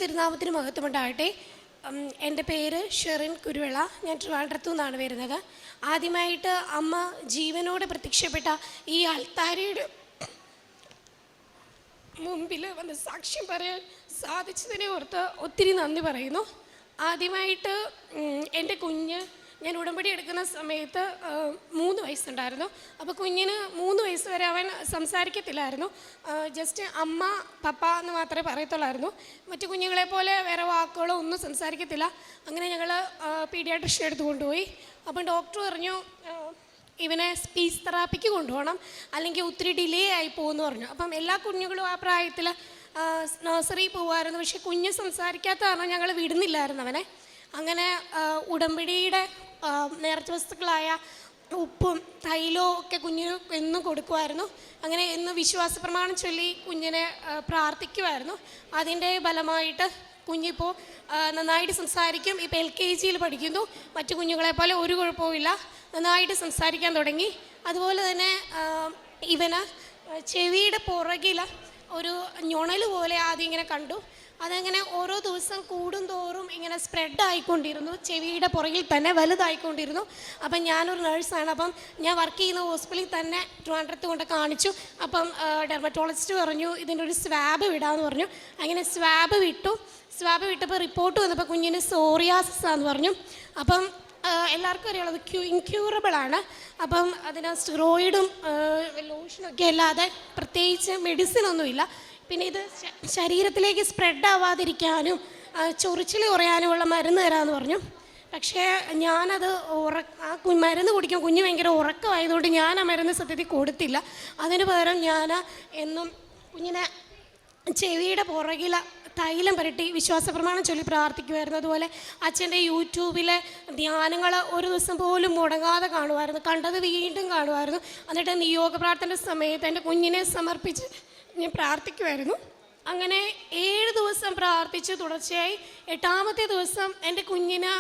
തിരുനാമത്തിന് മഹത്വമുണ്ടാകട്ടെ. എൻ്റെ പേര് ഷെറിൻ കുരുവിള. ഞാൻ ട്രിവാൻഡ്രത്തു നിന്നാണ് വരുന്നത്. ആദ്യമായിട്ട് അമ്മ ജീവനോടെ പ്രത്യക്ഷപ്പെട്ട ഈ അൾത്താരയുടെ മുമ്പിൽ വന്ന് സാക്ഷ്യം പറയാൻ സാധിച്ചതിനെ ഓർത്ത് ഒത്തിരി നന്ദി പറയുന്നു. ആദ്യമായിട്ട് എൻ്റെ കുഞ്ഞ് ഞാൻ ഉടമ്പടി എടുക്കുന്ന സമയത്ത് 3 വയസ്സുണ്ടായിരുന്നു. അപ്പോൾ കുഞ്ഞിന് 3 വയസ്സ് വരെ അവൻ സംസാരിക്കത്തില്ലായിരുന്നു. ജസ്റ്റ് അമ്മ പപ്പ എന്ന് മാത്രമേ പറയത്തുള്ളായിരുന്നു. മറ്റു കുഞ്ഞുങ്ങളെ പോലെ വേറെ വാക്കുകളോ ഒന്നും സംസാരിക്കത്തില്ല. അങ്ങനെ ഞങ്ങൾ പീഡിയാട്രിഷ്യൻ എടുത്ത് കൊണ്ടുപോയി. അപ്പം ഡോക്ടർ പറഞ്ഞു ഇവനെ സ്പീച്ച് തെറാപ്പിക്ക് കൊണ്ടുപോകണം, അല്ലെങ്കിൽ ഒത്തിരി ഡിലേ ആയി പോകുമെന്ന് പറഞ്ഞു. അപ്പം എല്ലാ കുഞ്ഞുങ്ങളും ആ പ്രായത്തിൽ നഴ്സറി പോകുമായിരുന്നു. പക്ഷേ കുഞ്ഞ് സംസാരിക്കാത്ത കാരണം ഞങ്ങൾ വിടുന്നില്ലായിരുന്നു അവനെ. അങ്ങനെ ഉടമ്പടിയുടെ നേർച്ച വസ്തുക്കളായ ഉപ്പും തൈലവും ഒക്കെ കുഞ്ഞിന് എന്നും കൊടുക്കുമായിരുന്നു. അങ്ങനെ എന്ന് വിശ്വാസ പ്രമാണം ചൊല്ലി കുഞ്ഞിനെ പ്രാർത്ഥിക്കുമായിരുന്നു. അതിൻ്റെ ഫലമായിട്ട് കുഞ്ഞിപ്പോൾ നന്നായിട്ട് സംസാരിക്കും. ഇപ്പോൾ LKG പഠിക്കുന്നു. മറ്റു കുഞ്ഞുങ്ങളെ പോലെ ഒരു കുഴപ്പവുമില്ല, നന്നായിട്ട് സംസാരിക്കാൻ തുടങ്ങി. അതുപോലെ തന്നെ ഇവന് ചെവിയുടെ പുറകിൽ ഒരു ഞൊണൽ പോലെ ആദ്യം ഇങ്ങനെ കണ്ടു. അതങ്ങനെ ഓരോ ദിവസം കൂടുന്തോറും ഇങ്ങനെ സ്പ്രെഡ് ആയിക്കൊണ്ടിരുന്നു. ചെവിയുടെ പുറകിൽ തന്നെ വലുതായിക്കൊണ്ടിരുന്നു. അപ്പം ഞാനൊരു നേഴ്സാണ്. അപ്പം ഞാൻ വർക്ക് ചെയ്യുന്ന ഹോസ്പിറ്റലിൽ തന്നെ ട്രിവാൻഡ്രത്ത് കൊണ്ട് കാണിച്ചു. അപ്പം ഡെർമറ്റോളജിസ്റ്റ് പറഞ്ഞു ഇതിൻ്റെ ഒരു സ്വാബ് വിടാമെന്ന് പറഞ്ഞു. അങ്ങനെ സ്വാബ് വിട്ടപ്പോൾ റിപ്പോർട്ട് വന്നപ്പോൾ കുഞ്ഞിന് സോറിയാസിസ് ആണെന്ന് പറഞ്ഞു. അപ്പം എല്ലാവർക്കും അറിയാനുള്ളത് ഇൻക്യൂറബിളാണ്. അപ്പം അതിന് സ്റ്റിറോയിഡും ലോഷനൊക്കെ അല്ലാതെ പ്രത്യേകിച്ച് മെഡിസിൻ ഒന്നുമില്ല. പിന്നെ ഇത് ശരീരത്തിലേക്ക് സ്പ്രെഡ് ആവാതിരിക്കാനും ചൊറിച്ചിൽ കുറയാനുമുള്ള മരുന്ന് തരാമെന്ന് പറഞ്ഞു. പക്ഷേ ഞാനത് മരുന്ന് കുടിക്കാൻ കുഞ്ഞ് ഭയങ്കര ഉറക്കമായതുകൊണ്ട് ഞാൻ ആ മരുന്ന് സത്യത്തിൽ കൊടുത്തില്ല. അതിന് പകരം ഞാൻ എന്നും കുഞ്ഞിനെ ചെവിയുടെ പുറകിൽ തൈലം പുരട്ടി വിശ്വാസ പ്രമാണം ചൊല്ലി പ്രാർത്ഥിക്കുമായിരുന്നു. അതുപോലെ അച്ഛൻ്റെ യൂട്യൂബിലെ ധ്യാനങ്ങൾ ഒരു ദിവസം പോലും മുടങ്ങാതെ കാണുമായിരുന്നു. കണ്ടത് വീണ്ടും കാണുമായിരുന്നു. എന്നിട്ട് നിയോഗ പ്രാർത്ഥന സമയത്ത് എൻ്റെ കുഞ്ഞിനെ സമർപ്പിച്ച് ഞാൻ പ്രാർത്ഥിക്കുമായിരുന്നു. അങ്ങനെ 7 ദിവസം പ്രാർത്ഥിച്ച് തുടർച്ചയായി 8ാമത്തെ ദിവസം എൻ്റെ കുഞ്ഞിന്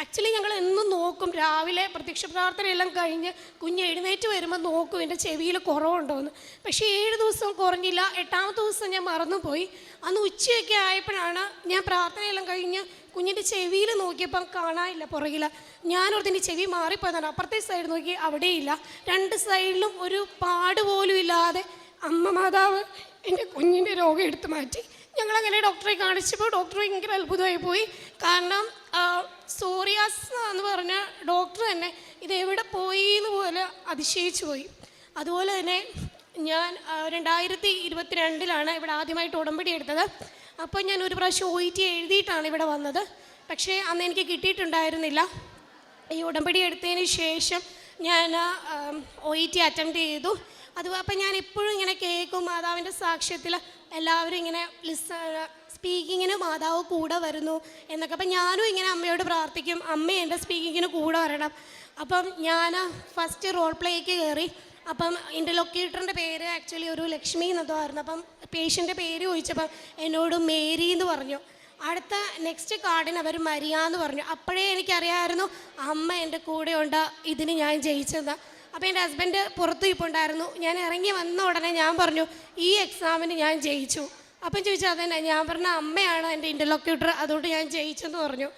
ആക്ച്വലി ഞങ്ങൾ എന്നും നോക്കും. രാവിലെ പ്രത്യക്ഷ പ്രാർത്ഥനയെല്ലാം കഴിഞ്ഞ് കുഞ്ഞ് എഴുന്നേറ്റ് വരുമ്പോൾ നോക്കും എൻ്റെ ചെവിയിൽ കുറവുണ്ടോയെന്ന്. പക്ഷേ 7 ദിവസം കുറഞ്ഞില്ല. 8ാമത്തെ ദിവസം ഞാൻ മറന്നുപോയി. അന്ന് ഉച്ചയൊക്കെ ആയപ്പോഴാണ് ഞാൻ പ്രാർത്ഥനയെല്ലാം കഴിഞ്ഞ് കുഞ്ഞിൻ്റെ ചെവിയിൽ നോക്കിയപ്പം കാണാനില്ല പുറകിൽ. ഞാനോർത്തിൻ്റെ ചെവി മാറിപ്പോയതാണ്. അപ്പുറത്തെ സൈഡ് നോക്കി അവിടെയില്ല. 2 സൈഡിലും ഒരു പാട് പോലും ഇല്ലാതെ അമ്മ മാതാവ് എൻ്റെ കുഞ്ഞിൻ്റെ രോഗം എടുത്തു മാറ്റി. ഞങ്ങളങ്ങനെ ഡോക്ടറെ കാണിച്ചപ്പോൾ ഡോക്ടർ ഭയങ്കര അത്ഭുതമായി പോയി. കാരണം സോറിയാസ് എന്ന് പറഞ്ഞ ഡോക്ടർ തന്നെ ഇതെവിടെ പോയി എന്ന് പോലെ അതിശയിച്ചു പോയി. അതുപോലെ തന്നെ ഞാൻ 2022 ഇവിടെ ആദ്യമായിട്ട് ഉടമ്പടി എടുത്തത്. അപ്പോൾ ഞാൻ ഒരു പ്രാവശ്യം OET എഴുതിയിട്ടാണ് ഇവിടെ വന്നത്. പക്ഷേ അന്ന് എനിക്ക് കിട്ടിയിട്ടുണ്ടായിരുന്നില്ല. ഈ ഉടമ്പടി എടുത്തതിന് ശേഷം ഞാൻ OET അറ്റംപ്റ്റ് ചെയ്തു. അപ്പം ഞാൻ എപ്പോഴും ഇങ്ങനെ കേൾക്കും മാതാവിൻ്റെ സാക്ഷ്യത്തിൽ എല്ലാവരും ഇങ്ങനെ സ്പീക്കിങ്ങിന് മാതാവ് കൂടെ വരുന്നു എന്നൊക്കെ. അപ്പം ഞാനും ഇങ്ങനെ അമ്മയോട് പ്രാർത്ഥിക്കും, അമ്മ എൻ്റെ സ്പീക്കിങ്ങിന് കൂടെ വരണം. അപ്പം ഞാൻ ഫസ്റ്റ് റോൾ പ്ലേക്ക് കയറി. അപ്പം ഇൻ്റർലൊക്യൂട്ടറിൻ്റെ പേര് ആക്ച്വലി ഒരു ലക്ഷ്മി എന്നതായിരുന്നു. അപ്പം പേഷ്യൻ്റെ പേര് ചോദിച്ചപ്പം എന്നോട് മേരി എന്ന് പറഞ്ഞു. അടുത്ത നെക്സ്റ്റ് കാർഡിന് അവർ മരിയ എന്ന് പറഞ്ഞു. അപ്പോഴേ എനിക്കറിയാമായിരുന്നു അമ്മ എൻ്റെ കൂടെ ഉണ്ട്, ഇതിന് ഞാൻ ജയിച്ചത്. അപ്പോൾ എൻ്റെ ഹസ്ബൻഡ് പുറത്തു ഇപ്പോണ്ടായിരുന്നു. ഞാൻ ഇറങ്ങി വന്ന ഉടനെ ഞാൻ പറഞ്ഞു ഈ എക്സാമിന് ഞാൻ ജയിച്ചു. അപ്പം ചോദിച്ചാൽ അതന്നെ. ഞാൻ പറഞ്ഞ അമ്മയാണ് എൻ്റെ ഇൻ്റർലൊക്യൂട്ടർ, അതുകൊണ്ട് ഞാൻ ജയിച്ചെന്ന് പറഞ്ഞു.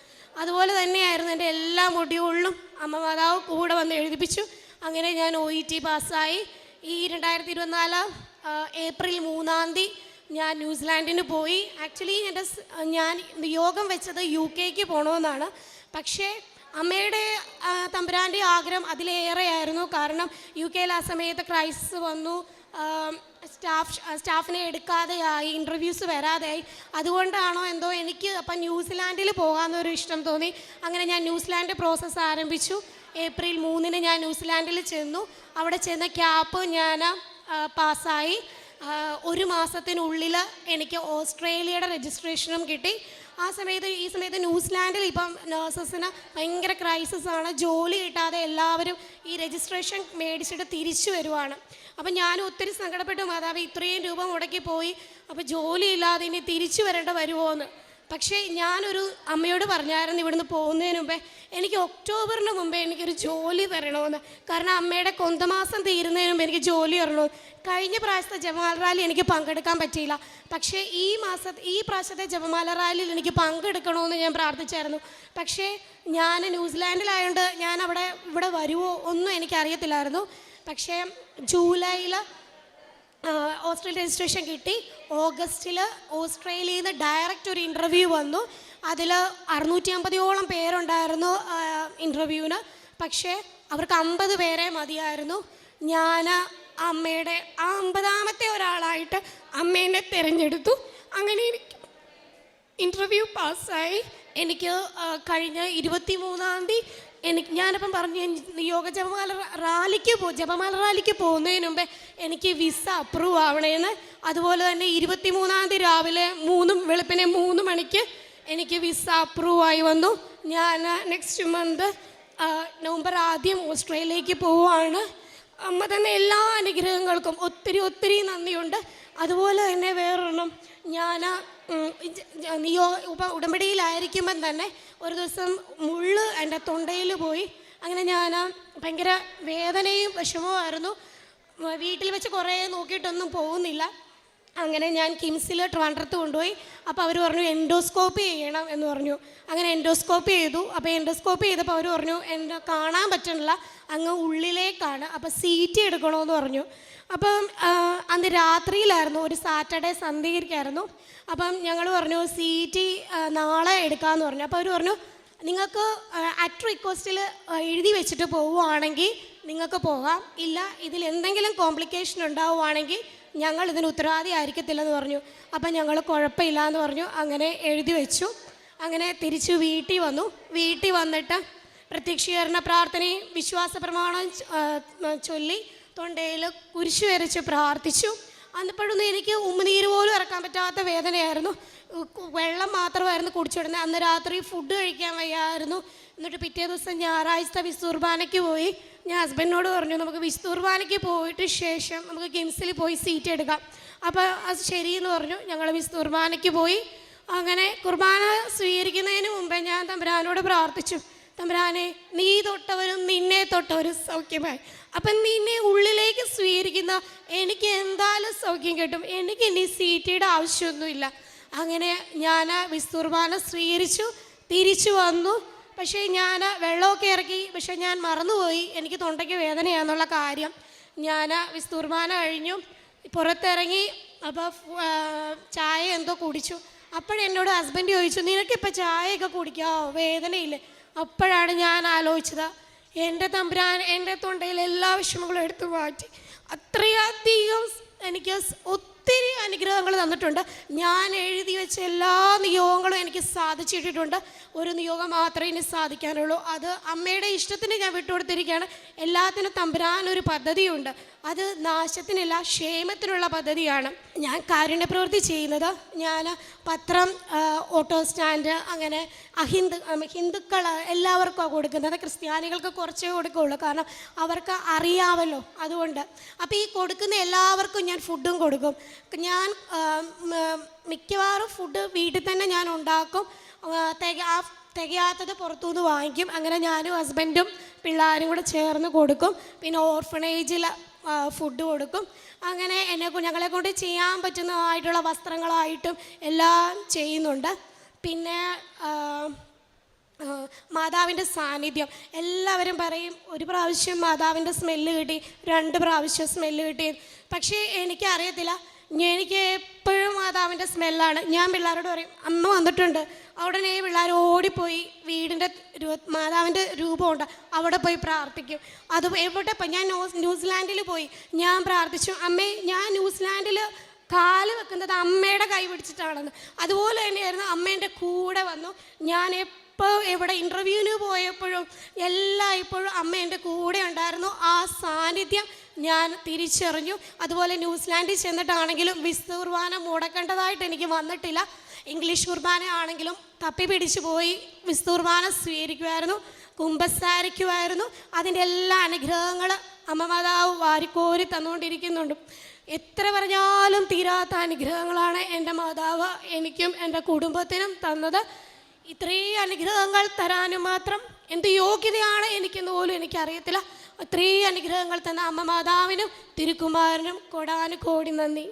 അതുപോലെ തന്നെയായിരുന്നു എൻ്റെ എല്ലാ മൊഡ്യൂളിലും അമ്മ മാതാവ് കൂടെ വന്ന് എഴുതിപ്പിച്ചു. അങ്ങനെ ഞാൻ OET പാസ്സായി. ഈ 2024 ഏപ്രിൽ 3 ഞാൻ ന്യൂസിലാൻഡിന് പോയി. ആക്ച്വലി ഞാൻ യോഗം വെച്ചത് UK പോകണമെന്നാണ്. പക്ഷേ അമ്മയുടെ തമ്പുരാൻ്റെ ആഗ്രഹം അതിലേറെയായിരുന്നു. കാരണം UK ആ സമയത്ത് ക്രൈസിസ് വന്നു, സ്റ്റാഫിനെ എടുക്കാതെയായി, ഇൻ്റർവ്യൂസ് വരാതെയായി. അതുകൊണ്ടാണോ എന്തോ എനിക്ക് അപ്പം ന്യൂസിലാൻഡിൽ പോകാമെന്നൊരു ഇഷ്ടം തോന്നി. അങ്ങനെ ഞാൻ ന്യൂസിലാൻഡ് പ്രോസസ്സ് ആരംഭിച്ചു. ഏപ്രിൽ 3 ഞാൻ ന്യൂസിലാൻഡിൽ ചെന്നു. അവിടെ ചെന്ന ക്യാപ്പ് ഞാൻ പാസ്സായി. 1 മാസത്തിനുള്ളിൽ എനിക്ക് ഓസ്ട്രേലിയയുടെ രജിസ്ട്രേഷനും കിട്ടി. ഈ സമയത്ത് ന്യൂസിലാൻഡിൽ ഇപ്പം നഴ്സസിന് ഭയങ്കര ക്രൈസിസാണ്. ജോലി കിട്ടാതെ എല്ലാവരും ഈ രജിസ്ട്രേഷൻ മേടിച്ചിട്ട് തിരിച്ചു വരുവാണ്. അപ്പം ഞാൻ ഒത്തിരി സങ്കടപ്പെട്ടു, മാതാവ് ഇത്രയും രൂപ മുടക്കി പോയി, അപ്പോൾ ജോലിയില്ലാതെ ഇനി തിരിച്ചു വരേണ്ട വരുമോ എന്ന്. പക്ഷേ ഞാനൊരു അമ്മയോട് പറഞ്ഞായിരുന്നു ഇവിടുന്ന് പോകുന്നതിന് മുമ്പേ എനിക്ക് ഒക്ടോബറിന് മുമ്പേ എനിക്കൊരു ജോലി തരണമെന്ന്. കാരണം അമ്മയുടെ കൊന്തമാസം തീരുന്നതിന് മുമ്പ് എനിക്ക് ജോലി തരണമെന്ന്. കഴിഞ്ഞ പ്രാവശ്യത്തെ ജപമാല റാലി എനിക്ക് പങ്കെടുക്കാൻ പറ്റിയില്ല. പക്ഷേ ഈ പ്രാവശ്യത്തെ ജപമാല റാലിയിൽ എനിക്ക് പങ്കെടുക്കണമെന്ന് ഞാൻ പ്രാർത്ഥിച്ചായിരുന്നു. പക്ഷേ ഞാൻ ന്യൂസിലാൻഡിലായതുകൊണ്ട് ഞാൻ ഇവിടെ വരുമോ ഒന്നും എനിക്കറിയത്തില്ലായിരുന്നു. പക്ഷേ ജൂലൈയിൽ ഓസ്ട്രേലിയ രജിസ്ട്രേഷൻ കിട്ടി. ഓഗസ്റ്റിൽ ഓസ്ട്രേലിയയിൽ നിന്ന് ഡയറക്റ്റ് ഒരു ഇൻ്റർവ്യൂ വന്നു. അതിൽ 650ഓളം പേരുണ്ടായിരുന്നു ഇൻ്റർവ്യൂവിന്. പക്ഷേ അവർക്ക് 50 പേരെ മതിയായിരുന്നു. ഞാൻ അമ്മയുടെ 50ാമത്തെ ഒരാളായിട്ട് അമ്മേനെ തിരഞ്ഞെടുത്തു. അങ്ങനെ എനിക്ക് ഇൻ്റർവ്യൂ പാസ്സായി. എനിക്ക് കഴിഞ്ഞ 23-ാം തീയതി ഞാനിപ്പം പറഞ്ഞു ജപമാല റാലിക്ക് പോകുന്നതിന് മുമ്പേ എനിക്ക് വിസ അപ്രൂവ് ആവണേന്ന്. അതുപോലെ തന്നെ 23-ാം തീയതി രാവിലെ വെളുപ്പിനെ 3 മണിക്ക് എനിക്ക് വിസ അപ്രൂവ് ആയി വന്നു. ഞാൻ നെക്സ്റ്റ് മന്ത് നവംബർ ആദ്യം ഓസ്ട്രേലിയയിലേക്ക് പോവുകയാണ്. അമ്മ തന്നെ എല്ലാ അനുഗ്രഹങ്ങൾക്കും ഒത്തിരി നന്ദിയുണ്ട്. അതുപോലെ തന്നെ വേറൊരെണ്ണം, ഞാൻ ഉടമ്പടിയിലായിരിക്കുമ്പം തന്നെ ഒരു ദിവസം മുള്ള് എൻ്റെ തൊണ്ടയിൽ പോയി. അങ്ങനെ ഞാൻ ഭയങ്കര വേദനയും വിഷമവുമായിരുന്നു. വീട്ടിൽ വെച്ച് കുറേ നോക്കിയിട്ടൊന്നും പോകുന്നില്ല. അങ്ങനെ ഞാൻ കിംസിൽ ട്രിവാൻഡ്രത്ത് കൊണ്ടുപോയി. അപ്പോൾ അവർ പറഞ്ഞു എൻഡോസ്കോപ്പി ചെയ്യണം എന്ന് പറഞ്ഞു. അങ്ങനെ എൻഡോസ്കോപ്പി ചെയ്തു. അപ്പോൾ എൻഡോസ്കോപ്പി ചെയ്തപ്പോൾ അവർ പറഞ്ഞു എന്നെ കാണാൻ പറ്റണില്ല, അങ്ങ് ഉള്ളിലേക്കാണ്, അപ്പോൾ CT എടുക്കണമെന്ന് പറഞ്ഞു. അപ്പം അന്ന് രാത്രിയിലായിരുന്നു, ഒരു സാറ്റർഡേ സന്ധ്യയ്ക്കായിരുന്നു. അപ്പം ഞങ്ങൾ പറഞ്ഞു CT നാളെ എടുക്കാമെന്ന് പറഞ്ഞു. അപ്പോൾ അവർ പറഞ്ഞു നിങ്ങൾക്ക് അറ്റ് റിക്വസ്റ്റിൽ എഴുതി വെച്ചിട്ട് പോവുകയാണെങ്കിൽ നിങ്ങൾക്ക് പോകാം, ഇല്ല ഇതിൽ എന്തെങ്കിലും കോംപ്ലിക്കേഷൻ ഉണ്ടാവുകയാണെങ്കിൽ ഞങ്ങൾ ഇതിന് ഉത്തരവാദി ആയിരിക്കത്തില്ലെന്ന് പറഞ്ഞു. അപ്പം ഞങ്ങൾ കുഴപ്പമില്ല എന്ന് പറഞ്ഞു. അങ്ങനെ എഴുതി വെച്ചു. അങ്ങനെ തിരിച്ച് വീട്ടിൽ വന്നു. വീട്ടിൽ വന്നിട്ട് പ്രത്യക്ഷീകരണ പ്രാർത്ഥനയും വിശ്വാസ പ്രമാണം ചൊല്ലി തൊണ്ടയിൽ കുരിശ് വരച്ച് പ്രാർത്ഥിച്ചു. അന്നപ്പോഴൊന്നും എനിക്ക് ഉമ്മനീര് പോലും ഇറക്കാൻ പറ്റാത്ത വേദനയായിരുന്നു. വെള്ളം മാത്രമായിരുന്നു കുടിച്ചിടുന്നത്. അന്ന് രാത്രി ഫുഡ് കഴിക്കാൻ വയ്യായിരുന്നു. എന്നിട്ട് പിറ്റേ ദിവസം ഞായറാഴ്ച വിസ്തുർബാനയ്ക്ക് പോയി. ഞാൻ ഹസ്ബൻഡിനോട് പറഞ്ഞു നമുക്ക് വിസ്തുർബാനയ്ക്ക് പോയിട്ട് ശേഷം നമുക്ക് കിംസിൽ പോയി CT എടുക്കാം. അപ്പോൾ അത് ശരിയെന്ന് പറഞ്ഞു. ഞങ്ങൾ വിസ്തുർബാനയ്ക്ക് പോയി. അങ്ങനെ കുർബാന സ്വീകരിക്കുന്നതിന് മുമ്പേ ഞാൻ തമ്പുരാനോട് പ്രാർത്ഥിച്ചു, തമ്പുരാനെ നീ തൊട്ടവരും നിന്നെ തൊട്ടവരും സൗഖ്യമായി. അപ്പം നിന്നെ ഉള്ളിലേക്ക് സ്വീകരിക്കുന്ന എനിക്ക് എന്തായാലും സൗഖ്യം കിട്ടും, എനിക്ക് ഇനി CTയുടെ ആവശ്യമൊന്നുമില്ല. അങ്ങനെ ഞാൻ വിസ്തുർബാന സ്വീകരിച്ചു, തിരിച്ചു വന്നു. പക്ഷേ ഞാൻ വെള്ളമൊക്കെ ഇറക്കി, പക്ഷേ ഞാൻ മറന്നുപോയി എനിക്ക് തൊണ്ടയ്ക്ക് വേദനയാണെന്നുള്ള കാര്യം. ഞാൻ വിസ്തുർബാന കഴിഞ്ഞു പുറത്തിറങ്ങി. അപ്പോൾ ചായ എന്തോ കുടിച്ചു. അപ്പോഴെന്നോട് ഹസ്ബൻഡ് ചോദിച്ചു നിനക്കിപ്പോൾ ചായയൊക്കെ കുടിക്കാമോ, വേദനയില്ലേ? അപ്പോഴാണ് ഞാൻ ആലോചിച്ചത് എൻ്റെ തമ്പുരാൻ എൻ്റെ തൊണ്ടയിൽ എല്ലാ വിഷമങ്ങളും എടുത്തു മാറ്റി. അത്രയധികം എനിക്ക് ഒത്തിരി അനുഗ്രഹങ്ങൾ തന്നിട്ടുണ്ട്. ഞാൻ എഴുതി വെച്ച എല്ലാ നിയോഗങ്ങളും എനിക്ക് സാധിച്ചിട്ടുണ്ട്. ഒരു നിയോഗം മാത്രമേ ഇനി സാധിക്കാനുള്ളൂ. അത് അമ്മയുടെ ഇഷ്ടത്തിന് ഞാൻ വിട്ടുകൊടുത്തിരിക്കുകയാണ്. എല്ലാത്തിനും തമ്പുരാനൊരു പദ്ധതിയുണ്ട്. അത് നാശത്തിനല്ല ക്ഷേമത്തിനുള്ള പദ്ധതിയാണ്. ഞാൻ കാരുണ്യപ്രവൃത്തി ചെയ്യുന്നത്, ഞാൻ പത്രം, ഓട്ടോ സ്റ്റാൻഡ്, അങ്ങനെ ഹിന്ദുക്കൾ എല്ലാവർക്കും കൊടുക്കുന്നത്. ക്രിസ്ത്യാനികൾക്ക് കുറച്ചേ കൊടുക്കുകയുള്ളൂ, കാരണം അവർക്ക് അറിയാമല്ലോ, അതുകൊണ്ട്. അപ്പോൾ ഈ കൊടുക്കുന്ന എല്ലാവർക്കും ഞാൻ ഫുഡും കൊടുക്കും. ഞാൻ മിക്കവാറും ഫുഡ് വീട്ടിൽ തന്നെ ഞാൻ ഉണ്ടാക്കും. തികയാത്തത് പുറത്തുനിന്ന് വാങ്ങിക്കും. അങ്ങനെ ഞാനും ഹസ്ബൻഡും പിള്ളേരും കൂടെ ചേർന്ന് കൊടുക്കും. പിന്നെ ഓർഫണേജിൽ ഫുഡ് കൊടുക്കും. അങ്ങനെ ഞങ്ങളെ കൊണ്ട് ചെയ്യാൻ പറ്റുന്നതായിട്ടുള്ള വസ്ത്രങ്ങളായിട്ടും എല്ലാം ചെയ്യുന്നുണ്ട്. പിന്നെ മാതാവിൻ്റെ സാന്നിധ്യം, എല്ലാവരും പറയും ഒരു പ്രാവശ്യം മാതാവിൻ്റെ സ്മെല്ല് കിട്ടി, 2 പ്രാവശ്യം സ്മെല്ല് കിട്ടി. പക്ഷേ എനിക്കറിയത്തില്ല, എനിക്ക് എപ്പോഴും മാതാവിൻ്റെ സ്മെല്ലാണ്. ഞാൻ പിള്ളേരോട് പറയും അമ്മ വന്നിട്ടുണ്ട്, ഉടനെ പിള്ളേർ ഓടിപ്പോയി വീടിൻ്റെ മാതാവിൻ്റെ രൂപമുണ്ട് അവിടെ പോയി പ്രാർത്ഥിക്കും. അത് എവിടെ പോയി, ഞാൻ ന്യൂസിലാൻഡിൽ പോയി ഞാൻ പ്രാർത്ഥിച്ചു, അമ്മേ ഞാൻ ന്യൂസിലാൻഡിൽ കാല് വെക്കുന്നത് അമ്മയുടെ കൈ പിടിച്ചിട്ടാണെന്ന്. അതുപോലെ തന്നെയായിരുന്നു, അമ്മേൻ്റെ കൂടെ വന്നു. ഞാൻ ഇപ്പോൾ എവിടെ ഇൻ്റർവ്യൂവിന് പോയപ്പോഴും ഇപ്പോഴും അമ്മ എൻ്റെ കൂടെ ഉണ്ടായിരുന്നു. ആ സാന്നിധ്യം ഞാൻ തിരിച്ചറിഞ്ഞു. അതുപോലെ ന്യൂസിലാൻഡിൽ ചെന്നിട്ടാണെങ്കിലും വിശുദ്ധ കുർബാന മുടക്കേണ്ടതായിട്ട് എനിക്ക് വന്നിട്ടില്ല. ഇംഗ്ലീഷ് കുർബാന ആണെങ്കിലും തപ്പി പിടിച്ചു പോയി വിശുദ്ധ കുർബാന സ്വീകരിക്കുമായിരുന്നു, കുമ്പസാരിക്കുമായിരുന്നു. അതിൻ്റെ എല്ലാ അനുഗ്രഹങ്ങൾ അമ്മ മാതാവ് വാരിക്കോരി തന്നുകൊണ്ടിരിക്കുന്നുണ്ട്. എത്ര പറഞ്ഞാലും തീരാത്ത അനുഗ്രഹങ്ങളാണ് എൻ്റെ മാതാവ് എനിക്കും എൻ്റെ കുടുംബത്തിനും തന്നത്. ഇത്രയും അനുഗ്രഹങ്ങൾ തരാനും മാത്രം എന്ത് യോഗ്യതയാണ് എനിക്കെന്ന് പോലും എനിക്കറിയത്തില്ല. അത്രയും അനുഗ്രഹങ്ങൾ തന്ന അമ്മ മാതാവിനും തിരുക്കുമാരനും കോടാനുകോടി നന്ദി.